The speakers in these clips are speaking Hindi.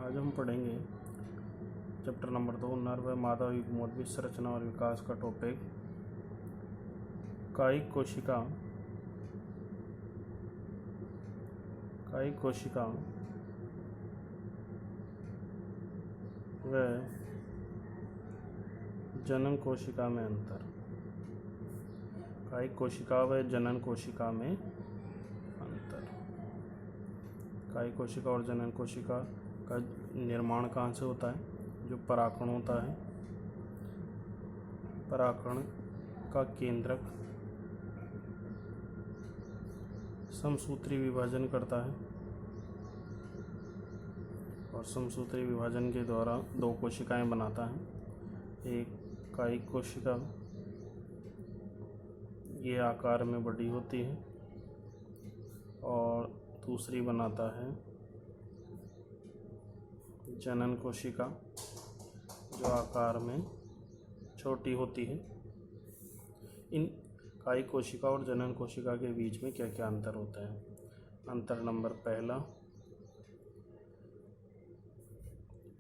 आज हम पढ़ेंगे चैप्टर नंबर 2 नर्व मादा युग्मोद्भिद संरचना और विकास का टॉपिक कायिक कोशिका व जनन कोशिका में अंतर। कायिक कोशिका व जनन कोशिका में अंतर। कायिक कोशिका और जनन कोशिका का निर्माण कहाँ से होता है? जो परागकण होता है, परागकण का केंद्रक समसूत्री विभाजन करता है और समसूत्री विभाजन के द्वारा दो कोशिकाएं बनाता है। एक कायिक कोशिका ये आकार में बड़ी होती है और दूसरी बनाता है जनन कोशिका जो आकार में छोटी होती है। इन कायिक कोशिका और जनन कोशिका के बीच में क्या क्या अंतर होता है? अंतर नंबर पहला,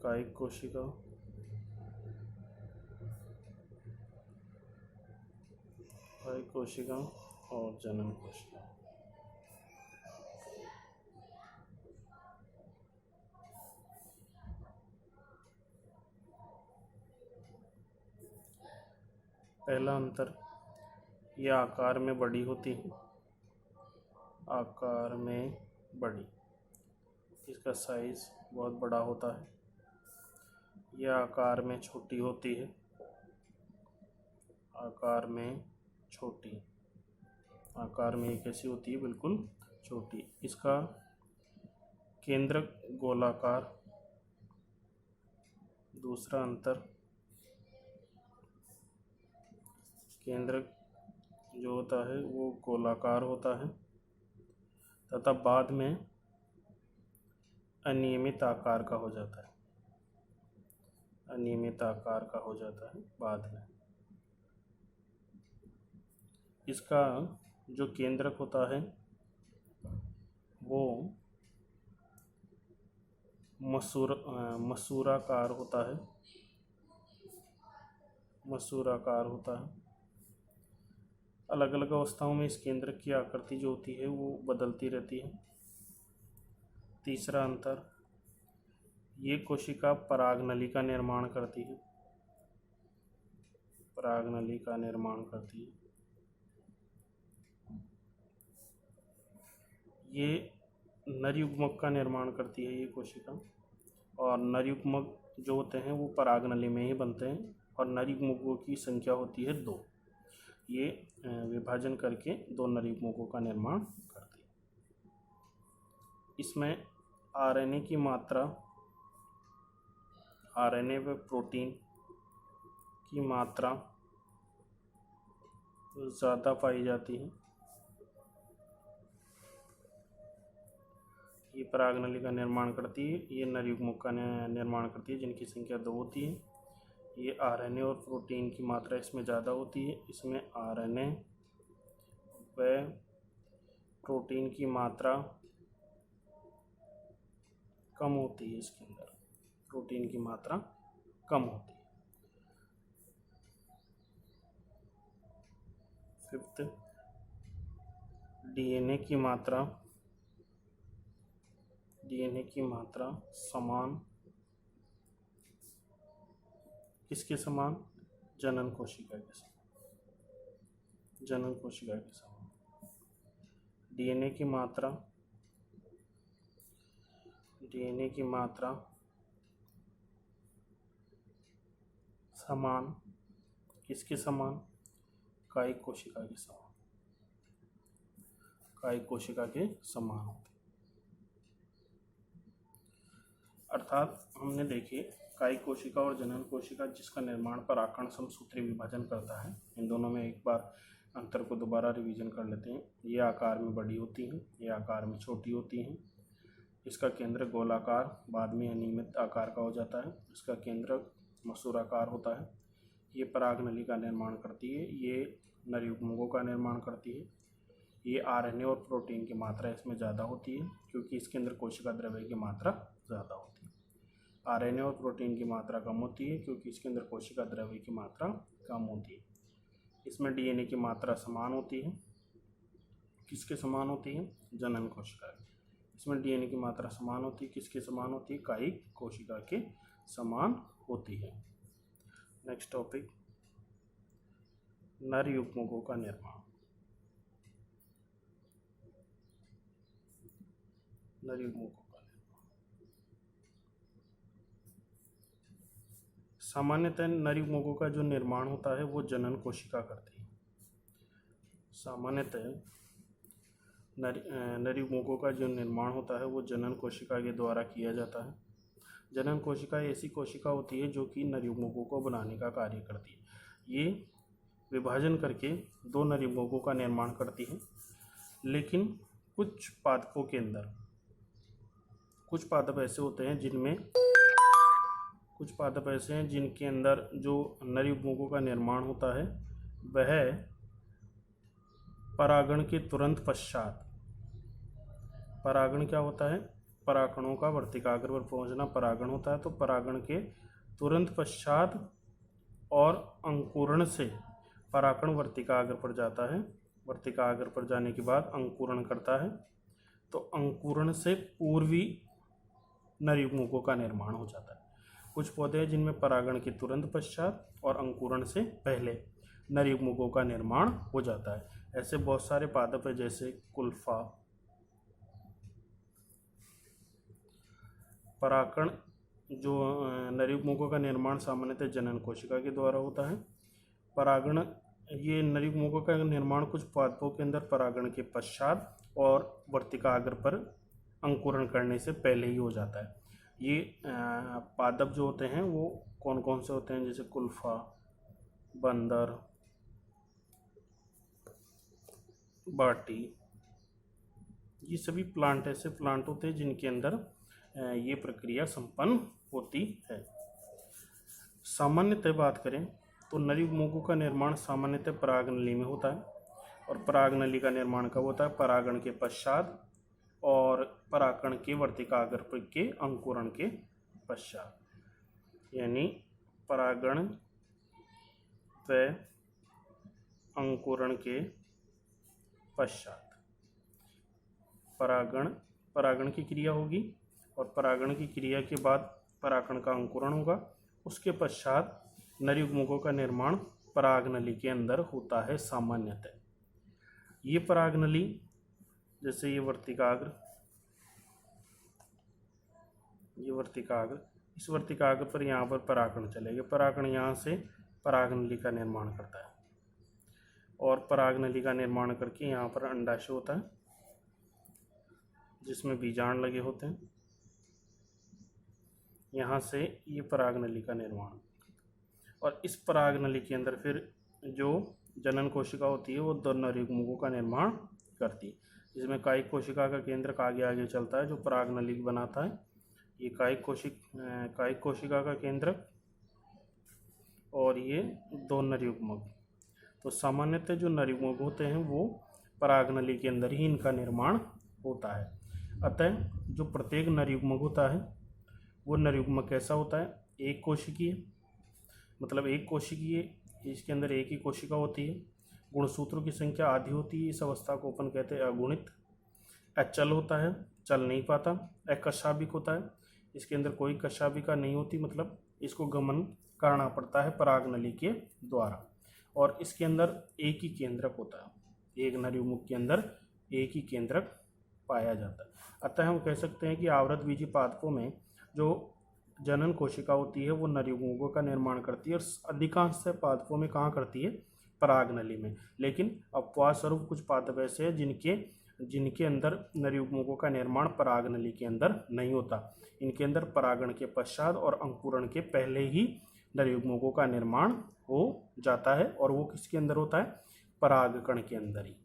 कायिक कोशिका और जनन कोशिका। पहला अंतर, यह आकार में बड़ी होती है, आकार में बड़ी, इसका साइज बहुत बड़ा होता है। यह आकार में छोटी होती है, आकार में छोटी, आकार में कैसी होती है? बिल्कुल छोटी। इसका केंद्रक गोलाकार। दूसरा अंतर, केंद्रक जो होता है वो गोलाकार होता है तथा बाद में अनियमित आकार का हो जाता है। अनियमित आकार का हो जाता है बाद में। इसका जो केंद्रक होता है वो मसूराकार होता है। मसूराकार होता है। अलग अलग अवस्थाओं में इस केंद्रक की आकृति जो होती है वो बदलती रहती है। तीसरा अंतर, ये कोशिका परागनली का निर्माण करती है। परागनली का निर्माण करती है। ये नर युग्मक का निर्माण करती है ये कोशिका, और नर युग्मक जो होते हैं वो परागनली में ही बनते हैं और नर युग्मकों की संख्या होती है 2। ये विभाजन करके 2 नर युग्मकों का निर्माण करती है। इसमें आरएनए की मात्रा, आरएनए व प्रोटीन की मात्रा ज़्यादा पाई जाती है। ये परागनली का निर्माण करती है, ये नर युग्मक का निर्माण करती है जिनकी संख्या 2 होती है। ये आरएनए और प्रोटीन की मात्रा इसमें ज़्यादा होती है। इसमें आरएनए व प्रोटीन की मात्रा कम होती है। इसके अंदर प्रोटीन की मात्रा कम होती है। फिफ्थ, डीएनए की मात्रा समान, किसके समान? जनन कोशिका के समान। जनन कोशिका के समान डीएनए की मात्रा समान, किसके समान? कायिक कोशिका के समान। कायिक कोशिका के समान होते। अर्थात हमने देखे कायिक कोशिका और जनन कोशिका जिसका निर्माण परागकण समसूत्री विभाजन करता है। इन दोनों में एक बार अंतर को दोबारा रिवीजन कर लेते हैं। ये आकार में बड़ी होती हैं, ये आकार में छोटी होती हैं। इसका केंद्र गोलाकार, बाद में अनियमित आकार का हो जाता है। इसका केंद्र मसूराकार होता है। ये परागनली का निर्माण करती है, ये नर युग्मकों का निर्माण करती है। ये आरएनए और प्रोटीन की मात्रा इसमें ज़्यादा होती है क्योंकि इसके अंदर कोशिका द्रव्य की मात्रा ज़्यादा होती है। आरएनए और प्रोटीन की मात्रा कम होती है क्योंकि इसके अंदर कोशिका द्रव्य की मात्रा कम होती है। इसमें डीएनए की मात्रा समान होती है। किसके समान होती है? जनन कोशिका की। इसमें डीएनए की मात्रा समान होती है। किसके समान होती है? कायिक कोशिका के समान होती है। नेक्स्ट टॉपिक, नर युग्मकों का निर्माण। नर युग्मकों का निर्माण सामान्यतः नर युग्मकों का जो निर्माण होता है वो जनन कोशिका करती है। सामान्यतः नर युग्मकों का जो निर्माण होता है वो जनन कोशिका के द्वारा किया जाता है। जनन कोशिका ऐसी कोशिका होती है जो कि नर युग्मकों को बनाने का कार्य करती है। ये विभाजन करके दो नर युग्मकों का निर्माण करती है। लेकिन कुछ पादपों के अंदर कुछ पादप ऐसे होते हैं जिनके अंदर जो नर युग्मकों का निर्माण होता है वह परागण के तुरंत पश्चात, परागण क्या होता है? परागणों का वर्तिकाग्र पर पहुंचना परागण होता है। तो परागण के तुरंत पश्चात और अंकुरण से परागण वर्तिकाग्र पर जाता है। वर्तिकाग्र पर जाने के बाद अंकुरण करता है। तो अंकुरण से पूर्वी नर युग्मकों का निर्माण हो जाता है। कुछ पौधे हैं जिनमें परागण के तुरंत पश्चात और अंकुरण से पहले नर युग्मकों का निर्माण हो जाता है। ऐसे बहुत सारे पादप हैं जैसे कुल्फा। परागण जो नर युग्मकों का निर्माण सामान्यतः जनन कोशिका के द्वारा होता है। परागण ये नर युग्मकों का निर्माण कुछ पादपों के अंदर परागण के पश्चात और वर्तिकाग्र पर अंकुरण करने से पहले ही हो जाता है। ये पादप जो होते हैं वो कौन कौन से होते हैं? जैसे कुल्फा, बंदर, बाटी, ये सभी प्लांट ऐसे प्लांट होते हैं जिनके अंदर ये प्रक्रिया संपन्न होती है। सामान्यतः बात करें तो नर युग्मकों का निर्माण सामान्यतः परागनली में होता है। और परागनली का निर्माण कब होता है? परागण के पश्चात और परागण के वर्तिकाग्र के अंकुरण के पश्चात, यानी परागण व अंकुरण के पश्चात परागण की क्रिया होगी और परागण की क्रिया के बाद परागण का अंकुरण होगा। उसके पश्चात नर युग्मकों का निर्माण परागनली के अंदर होता है सामान्यतः। ये परागनली जैसे ये वर्तिकाग्र, इस वर्तिकाग्र पर यहाँ पर परागण चलेगा। परागण यहाँ से परागनली का निर्माण करता है और परागनली का निर्माण करके यहाँ पर अंडाशय होता है जिसमें बीजाणु लगे होते हैं। यहाँ से ये परागनली का निर्माण और इस परागनली के अंदर फिर जो जनन कोशिका होती है वो दो नर युग्मकों का निर्माण करती है, जिसमें कायिक कोशिका का केंद्रक आगे आगे चलता है जो परागनली बनाता है। ये कायिक कोशिका का केंद्रक और ये दो नर युग्मक। तो सामान्यतः जो नर युग्मक होते हैं वो परागनली के अंदर ही इनका निर्माण होता है। अतः जो प्रत्येक नर युग्मक होता है वो नर युग्मक कैसा होता है? एक कोशिकीय, मतलब एक कोशिकीय, इसके अंदर एक ही कोशिका होती है। गुणसूत्रों की संख्या आधी होती है। इस अवस्था को अपन कहते हैं अगुणित। अचल होता है, चल नहीं पाता। अकशाभिक होता है, इसके अंदर कोई कशाभिका नहीं होती, मतलब इसको गमन करना पड़ता है परागनली के द्वारा। और इसके अंदर एक ही केंद्रक होता है। एक नर युग्मक के अंदर एक ही केंद्रक पाया जाता है। अतः हम कह सकते हैं कि आवृतबीजी पादपों में जो जनन कोशिका होती है वो नर युग्मकों का निर्माण करती है और अधिकांश पादपों में कहाँ करती है? परागनली में। लेकिन अपवाद स्वरूप कुछ पादप ऐसे हैं जिनके अंदर नर युग्मकों का निर्माण परागनली के अंदर नहीं होता। इनके अंदर परागण के पश्चात और अंकुरण के पहले ही नर युग्मकों का निर्माण हो जाता है। और वो किसके अंदर होता है? परागकण के अंदर ही,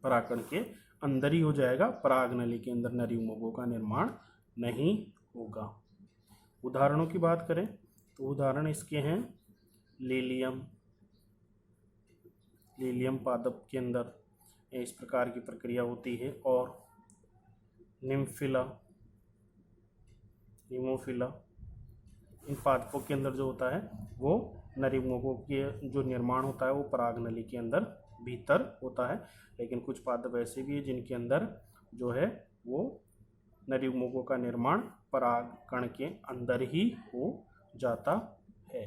परागकण के अंदर ही हो जाएगा। परागनली के अंदर नर युग्मकों का निर्माण नहीं होगा। उदाहरणों की बात करें तो उदाहरण इसके हैं लीलियम पादप के अंदर इस प्रकार की प्रक्रिया होती है। और निम्फिला हीमोफिला। इन पादपों के अंदर जो होता है वो नरीमुखों के जो निर्माण होता है वो परागनली के अंदर भीतर होता है, लेकिन कुछ पादप ऐसे भी है जिनके अंदर जो है वो नरीमुखों का निर्माण परागकण के अंदर ही हो जाता है।